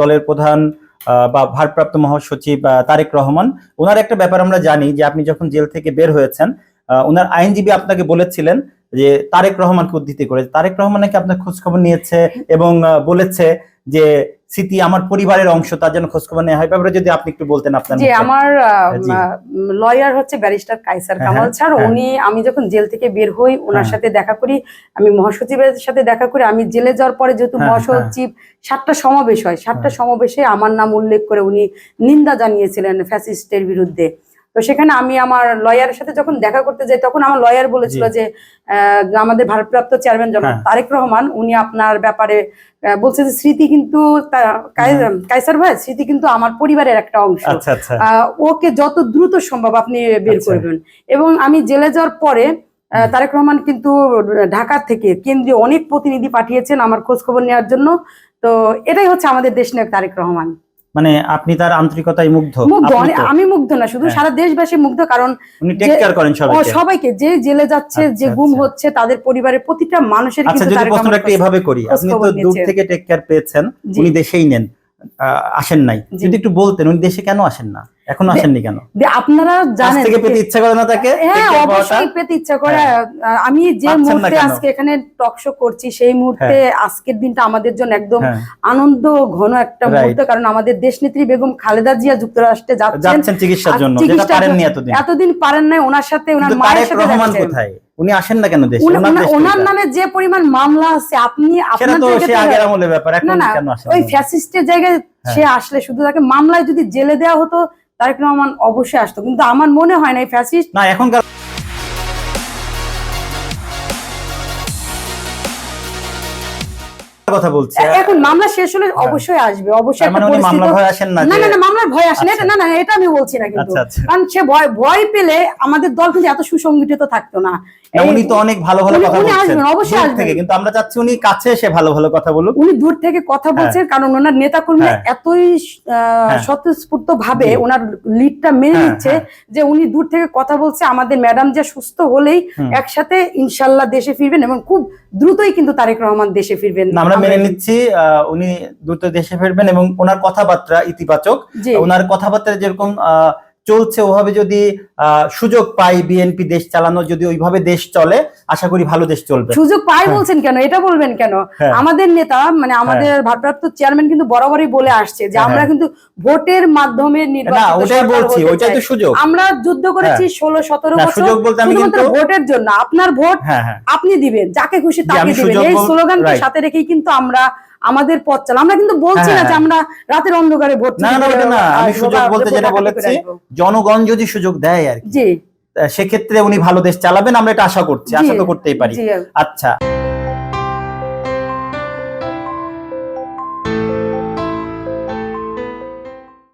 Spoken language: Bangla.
দলের প্রধান বা ভারপ্রাপ্ত মহাসচিব তারেক রহমান, ওনার একটা ব্যাপার আমরা জানি যে আপনি যখন জেল থেকে বের হয়েছেন, ওনার আইনজীবী আপনাকে বলেছিলেন যে তারেক রহমানকে উদ্ধৃতি করে তারেক রহমান নাকি আপনার খোঁজ খবর নিয়েছে এবং বলেছে যে স্মৃতি আমার পরিবারের অংশ, তার জন্য খোঁজ খবর নেওয়া হয়। ব্যাপারে যদি আপনি একটু বলতেন। আপনার জি, আমার লয়ার হচ্ছে ব্যারিস্টার কায়সার কামাল স্যার। উনি, আমি যখন জেল থেকে বের হই ওনার সাথে দেখা করি, আমি মহাসচিবের সাথে দেখা করি। আমি জেলে যাওয়ার পরে যেহেতু মহাসচিব 7টা সমাবেশ হয়, 7টা সমাবেশে আমার নাম উল্লেখ করে উনি নিন্দা জানিয়েছিলেন ফ্যাসিস্টের বিরুদ্ধে। তো সেখানে আমি আমার লয়ারের সাথে যখন দেখা করতে যাই তখন আমার লয়ার বলেছিল যে আমাদের ভারপ্রাপ্ত চেয়ারম্যান জনাব তারেক রহমান উনি আপনার ব্যাপারে বলছে যে স্মৃতি কিন্তু কায়সার ভাই, স্মৃতি কিন্তু আমার পরিবারের একটা অংশ, ওকে যত দ্রুত সম্ভব আপনি বের করবেন। এবং আমি জেলে যাওয়ার পরে তারেক রহমান কিন্তু ঢাকা থেকে কেন্দ্রীয় অনেক প্রতিনিধি পাঠিয়েছেন আমার খোঁজ খবর নেওয়ার জন্য। তো এটাই হচ্ছে আমাদের দেশনায়ক তারেক রহমান। মানে আপনি তার আন্তরিকতায় মুগ্ধ? আমি মুগ্ধ না, শুধু সারা দেশবাসী মুগ্ধ, কারণ উনি টেক কেয়ার করেন সবাইকে, যে জেলে যাচ্ছে, যে গুম হচ্ছে, তাদের পরিবারের প্রতিটা মানুষের। আচ্ছা, যদি প্রশ্নটা একটু এভাবে করি, আপনি তো দূর থেকে টেক কেয়ার পেয়েছেন, উনি দেশেই নেন, আসেন নাই, যদি একটু বলতেন উনি দেশে কেন আসেন না, এখনো আসেননি কেন? আপনারা জানেন থেকে পেতে ইচ্ছা করে না তাকে? হ্যাঁ, অবশ্যই পেতে ইচ্ছা করে। আমি যে মুহূর্তে আজকে এখানে টক শো করছি সেই মুহূর্তে আজকের দিনটা আমাদের জন্য একদম আনন্দ ঘন একটা মুহূর্ত, কারণ আমাদের দেশনেত্রী বেগম খালেদা জিয়া যুক্তরাষ্ট্রে যাচ্ছেন চিকিৎসার জন্য, যেটা পারেননি এতদিন পারেন নাই। ওনার সাথে ওনার মায়ের সাথে রহমান কোথায়, উনি আসেন না কেন দেশে? ওনার নামে যে পরিমাণ মামলা আছে, আপনি আপনার ওই ফ্যাসিস্টের জায়গায় সে আসলে শুধু তাকে মামলায় যদি জেলে দেওয়া হতো তারেক রহমান অবশ্যই আসতো, কিন্তু আমার মনে হয় না এই ফ্যাসিস্ট না এখনকার কথা বলছি। এখন মামলা শেষ হলে অবশ্যই আসবে, অবশ্যই। মামলার ভয় আসেন না? না না না, মামলার ভয় আসে না, না না, এটা আমি বলছি না, কিন্তু কারণ সে ভয় পেলে আমাদের দল কিন্তু এত সুসংগঠিত থাকতো না। উনি তো অনেক ভালো ভালো কথা বলছেন, আসবেন অবশ্যই আসবেন, কিন্তু আমরা চাচ্ছি উনি কাছে এসে ভালো ভালো কথা বলুক। উনি দূর থেকে কথা বলছেন কারণ ওনার নেতা কর্মীরা এতই স্বতঃস্ফূর্ত ভাবে ওনার লিডটা মেনে নিচ্ছে যে উনি দূর থেকে কথা বলছে। আমাদের ম্যাডাম যে সুস্থ হলেই একসাথে ইনশাল্লাহ দেশে ফিরবেন এবং খুব দ্রুতই কিন্তু তারেক রহমান দেশে ফিরবেন, আমরা মেনে নিচ্ছি। উনি দ্রুত দেশে ফিরবেন এবং ওনার কথাবার্তা ইতিবাচক। ওনার কথাবার্তা যেরকম চলছে ওভাবে যদি সুযোগ পাই বিএনপি দেশ চালানো, যদি ওইভাবে দেশ চলে, আশা করি ভালো দেশ চলবে। সুযোগ পাই বলছেন কেন, এটা বলবেন কেন? আমাদের নেতা মানে আমাদের ভারপ্রাপ্ত চেয়ারম্যান কিন্তু বরাবরই বলে আসছে যে আমরা কিন্তু ভোটের মাধ্যমে আমরা যুদ্ধ করেছি 16-17 বছর শুধুমাত্র ভোটের জন্য। আপনার ভোট আপনি দিবেন, যাকে খুশি তাকে দিবেন, এই স্লোগানকে সাথে রেখেই কিন্তু আমরা আমাদের পথ চালা। আমরা কিন্তু বলছি না যে আমরা রাতের অন্ধকারে ভোট, না আমি সুযোগ বলতে যেটা বলেছি, জনগণ যদি সুযোগ দেয় আর কি, সেক্ষেত্রে উনি ভালো দেশ চালাবেন, আমরা এটা আশা করছি, আশা তো করতেই পারি। আচ্ছা।